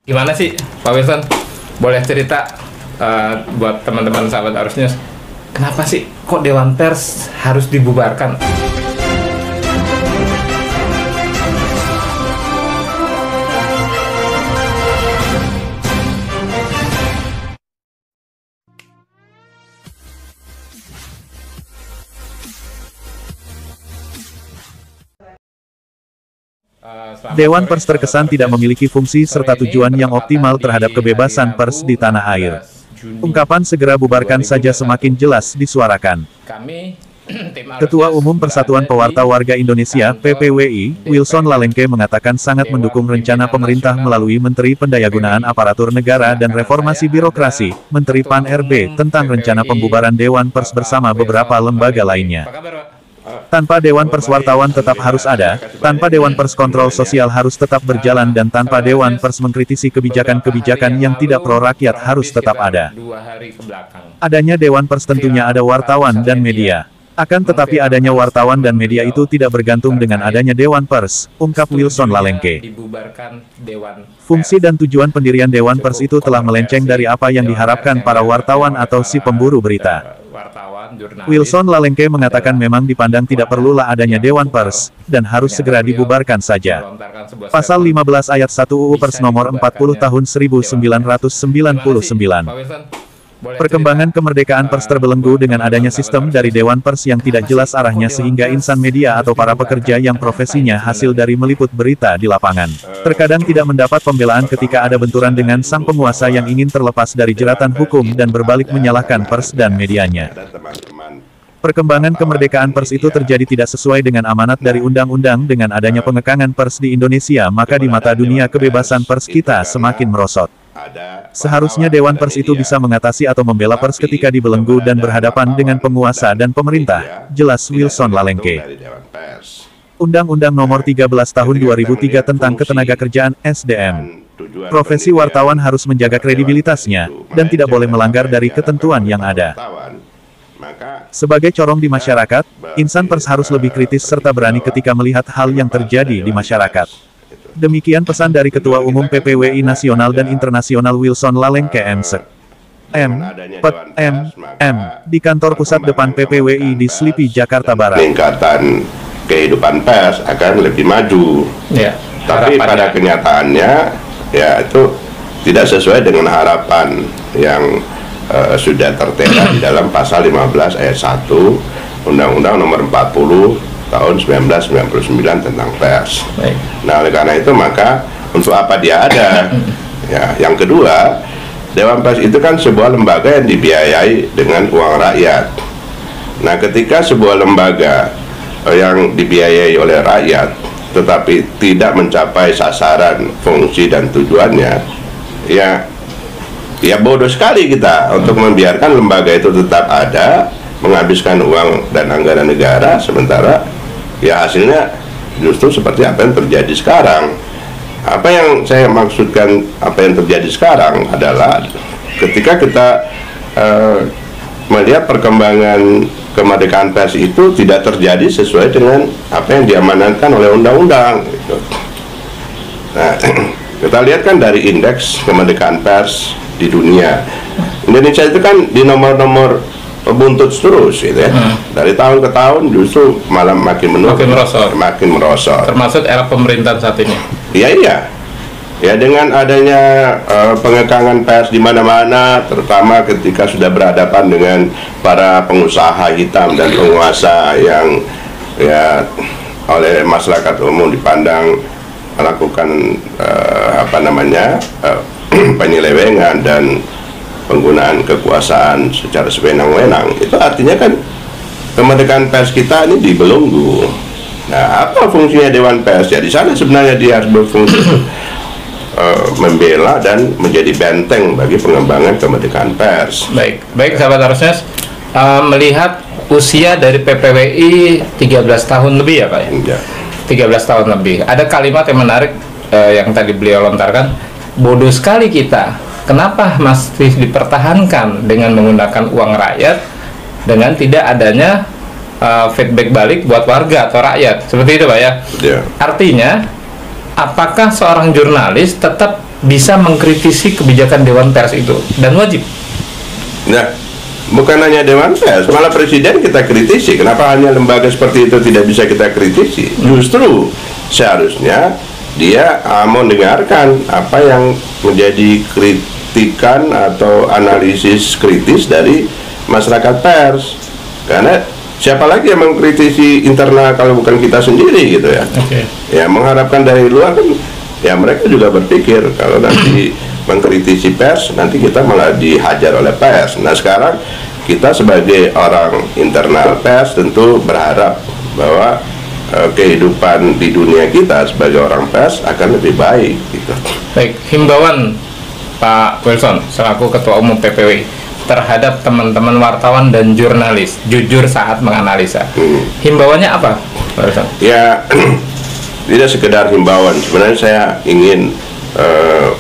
Gimana sih Pak Wilson? Boleh cerita buat teman-teman sahabat Arus News, kenapa sih kok Dewan Pers harus dibubarkan? Dewan Pers terkesan tidak memiliki fungsi serta tujuan yang optimal terhadap kebebasan pers di tanah air. Ungkapan segera bubarkan saja semakin jelas disuarakan. Ketua Umum Persatuan Pewarta Warga Indonesia (PPWI), Wilson Lalengke mengatakan sangat mendukung rencana pemerintah melalui Menteri Pendayagunaan Aparatur Negara dan Reformasi Birokrasi, Menteri Pan-RB, tentang rencana pembubaran Dewan Pers bersama beberapa lembaga lainnya. Tanpa Dewan Pers wartawan tetap harus ada, tanpa Dewan Pers kontrol sosial harus tetap berjalan dan tanpa Dewan Pers mengkritisi kebijakan-kebijakan yang tidak pro rakyat harus tetap ada. Adanya Dewan Pers tentunya ada wartawan dan media. Akan tetapi adanya wartawan dan media itu tidak bergantung dengan adanya Dewan Pers, ungkap Wilson Lalengke. Fungsi dan tujuan pendirian Dewan Pers itu telah melenceng dari apa yang diharapkan para wartawan atau si pemburu berita. Wilson Lalengke mengatakan memang dipandang tidak perlulah adanya Dewan Pers, dan harus segera dibubarkan saja. Pasal 15 ayat 1 UU Pers nomor 40 tahun 1999. Perkembangan kemerdekaan pers terbelenggu dengan adanya sistem dari Dewan Pers yang tidak jelas arahnya sehingga insan media atau para pekerja yang profesinya hasil dari meliput berita di lapangan terkadang tidak mendapat pembelaan ketika ada benturan dengan sang penguasa yang ingin terlepas dari jeratan hukum dan berbalik menyalahkan pers dan medianya. Perkembangan kemerdekaan pers itu terjadi tidak sesuai dengan amanat dari undang-undang. Dengan adanya pengekangan pers di Indonesia, maka di mata dunia kebebasan pers kita semakin merosot. Seharusnya Dewan Pers itu bisa mengatasi atau membela pers ketika dibelenggu dan berhadapan dengan penguasa dan pemerintah, jelas Wilson Lalengke. Undang-Undang Nomor 13 Tahun 2003 tentang Ketenagakerjaan (SDM). Profesi wartawan harus menjaga kredibilitasnya, dan tidak boleh melanggar dari ketentuan yang ada. Sebagai corong di masyarakat, insan pers harus lebih kritis serta berani ketika melihat hal yang terjadi di masyarakat. Demikian pesan dari Ketua Umum PPWI Nasional dan Internasional Wilson Lalengke M.Sek. Di kantor pusat depan PPWI di Slipi, Jakarta Barat. Peningkatan kehidupan pers akan lebih maju. Ya, tapi pada kenyataannya, ya itu tidak sesuai dengan harapan yang sudah tertera di dalam pasal 15 ayat 1 Undang-Undang Nomor 40 tahun 1999 tentang pers. Nah, oleh karena itu maka untuk apa dia ada? Ya, yang kedua, Dewan Pers itu kan sebuah lembaga yang dibiayai dengan uang rakyat. Nah, ketika sebuah lembaga yang dibiayai oleh rakyat tetapi tidak mencapai sasaran, fungsi dan tujuannya, ya bodoh sekali kita untuk membiarkan lembaga itu tetap ada, menghabiskan uang dan anggaran negara, sementara ya hasilnya justru seperti apa yang terjadi sekarang. Apa yang saya maksudkan, apa yang terjadi sekarang adalah ketika kita melihat perkembangan kemerdekaan pers itu tidak terjadi sesuai dengan apa yang diamanatkan oleh undang-undang gitu. Nah, kita lihat kan dari indeks kemerdekaan pers di dunia, Indonesia itu kan di nomor-nomor buntut terus gitu ya. Dari tahun ke tahun justru malah makin merosot. Termasuk era pemerintahan saat ini. Iya. Ya, dengan adanya pengekangan pers di mana-mana, terutama ketika sudah berhadapan dengan para pengusaha hitam dan penguasa yang ya oleh masyarakat umum dipandang melakukan penyelewengan dan penggunaan kekuasaan secara sewenang-wenang, itu artinya kan kemerdekaan pers kita ini dibelenggu. Nah, apa fungsinya Dewan Pers? Ya di sana sebenarnya dia harus berfungsi membela dan menjadi benteng bagi pengembangan kemerdekaan pers. Baik sahabat Arus News, melihat usia dari PPWI 13 tahun lebih ya Pak ya? 13 tahun lebih. Ada kalimat yang menarik yang tadi beliau lontarkan, bodoh sekali kita. Kenapa masih dipertahankan dengan menggunakan uang rakyat dengan tidak adanya feedback balik buat warga atau rakyat? Seperti itu Pak ya? Artinya, apakah seorang jurnalis tetap bisa mengkritisi kebijakan Dewan Pers itu dan wajib. Nah, bukan hanya Dewan Pers, malah Presiden kita kritisi. Kenapa hanya lembaga seperti itu tidak bisa kita kritisi? Justru seharusnya dia mendengarkan apa yang menjadi kritikan atau analisis kritis dari masyarakat pers. Karena siapa lagi yang mengkritisi internal kalau bukan kita sendiri gitu ya. Ya mengharapkan dari luar kan, ya mereka juga berpikir kalau nanti mengkritisi pers, nanti kita malah dihajar oleh pers. Nah sekarang kita sebagai orang internal pers tentu berharap bahwa kehidupan di dunia kita sebagai orang pers akan lebih baik gitu. Baik, himbauan Pak Wilson selaku Ketua Umum PPWI terhadap teman-teman wartawan dan jurnalis jujur saat menganalisa. Himbauannya apa, Pak Wilson? Ya tidak sekedar himbauan, sebenarnya saya ingin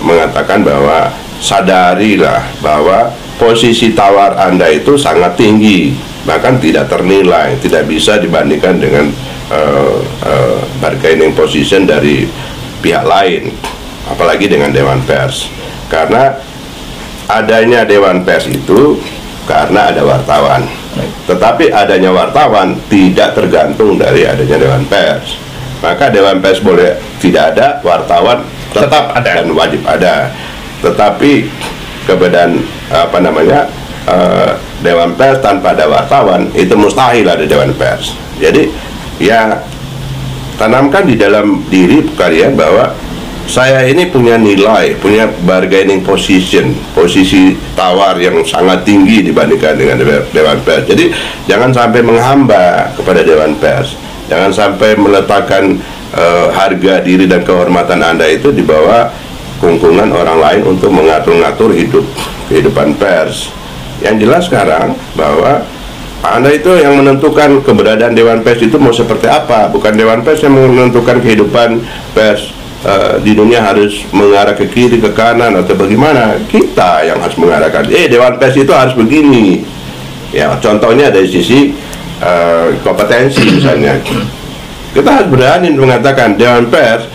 mengatakan bahwa sadarilah bahwa posisi tawar Anda itu sangat tinggi, bahkan tidak ternilai, tidak bisa dibandingkan dengan bargaining position dari pihak lain, apalagi dengan Dewan Pers. Karena adanya Dewan Pers itu karena ada wartawan, tetapi adanya wartawan tidak tergantung dari adanya Dewan Pers. Maka Dewan Pers boleh tidak ada, wartawan tetap ada dan wajib ada. Tetapi keberadaan Dewan Pers tanpa ada wartawan itu mustahil ada Dewan Pers. Jadi ya tanamkan di dalam diri kalian bahwa saya ini punya nilai, punya bargaining position, posisi tawar yang sangat tinggi dibandingkan dengan Dewan Pers. Jadi jangan sampai menghamba kepada Dewan Pers, jangan sampai meletakkan harga diri dan kehormatan Anda itu di bawah kungkungan orang lain untuk mengatur-ngatur kehidupan pers. Yang jelas sekarang bahwa Anda itu yang menentukan keberadaan Dewan Pers itu mau seperti apa, bukan Dewan Pers yang menentukan kehidupan pers di dunia harus mengarah ke kiri, ke kanan atau bagaimana. Kita yang harus mengarahkan, Dewan Pers itu harus begini. Ya, contohnya dari sisi kompetensi misalnya. Kita harus berani mengatakan Dewan Pers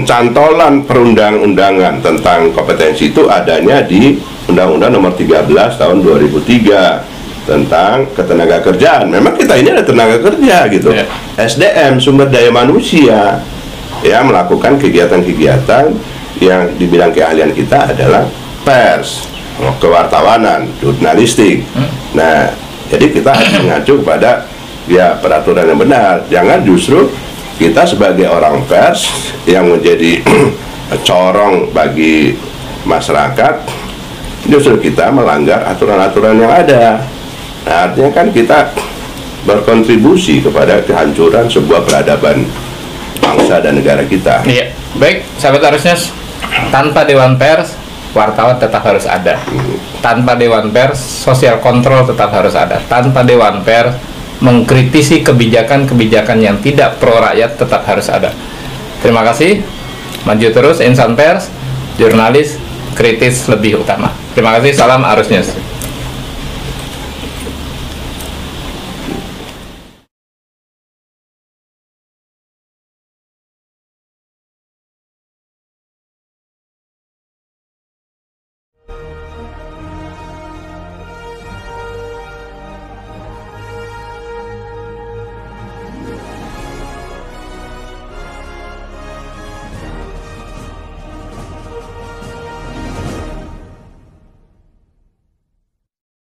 cantolan perundang-undangan tentang kompetensi itu adanya di Undang-Undang Nomor 13 Tahun 2003 tentang ketenagakerjaan. Memang kita ini ada tenaga kerja gitu. SDM, sumber daya manusia, ya melakukan kegiatan-kegiatan yang di bidang keahlian kita adalah pers, kewartawanan, jurnalistik. Nah, jadi kita harus mengacu pada ya peraturan yang benar. Jangan justru kita sebagai orang pers yang menjadi corong bagi masyarakat, justru kita melanggar aturan-aturan yang ada. Nah, artinya kan kita berkontribusi kepada kehancuran sebuah peradaban bangsa dan negara kita. Iya, baik, sahabat Arusnews, tanpa Dewan Pers, wartawan tetap harus ada. Tanpa Dewan Pers, sosial kontrol tetap harus ada. Tanpa Dewan Pers, mengkritisi kebijakan-kebijakan yang tidak pro rakyat tetap harus ada. Terima kasih. Maju terus insan pers, jurnalis kritis lebih utama. Terima kasih. Salam Arusnews.